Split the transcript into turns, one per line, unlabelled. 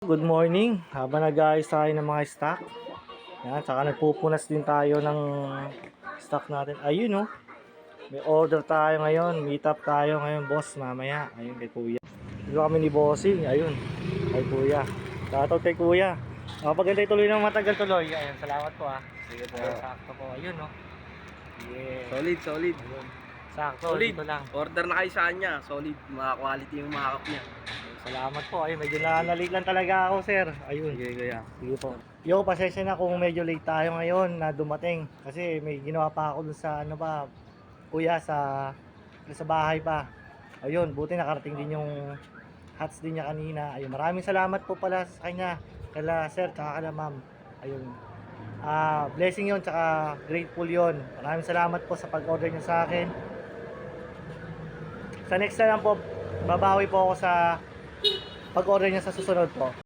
Good morning. Habang nag-aayos tayo ng mga stock. Yan, saka nagpupunas din tayo ng stock natin. Ayun oh. May order tayo ngayon. Meet up tayo ngayon, boss, mamaya. Ayun kay Kuya. Dito kami ni Bossing. Ayun. Kay Kuya. Shoutout kay Kuya. Kapag tuloy ng matagal tuloy. Ayun, salamat po ah.
Sige po.
Ayun, sakto po. Ayun oh. Yeah.
Solid.
Ayun. Sakto,
Solid.
dito lang.
Order na kayo sa kanya. Solid. Mga quality yung makakap niya.
Salamat po. Ayun, medyo na-late lang talaga ako, sir. Ayun.
Sige, kuya.
Sige po. Yo, pasensya na kung medyo late tayo ngayon na dumating. Kasi may ginawa pa ako dun sa ano ba, kuya, sa bahay pa. Ayun, buti nakarating din yung hats din niya kanina. Ayun, maraming salamat po pala sa kanya. Kala sir, tsaka kala ma'am. Ayun. Blessing yon, tsaka grateful yon. Maraming salamat po sa pag-order niyo sa akin. Sa next na lang po, babawi po ako sa pag-order niya sa susunod po.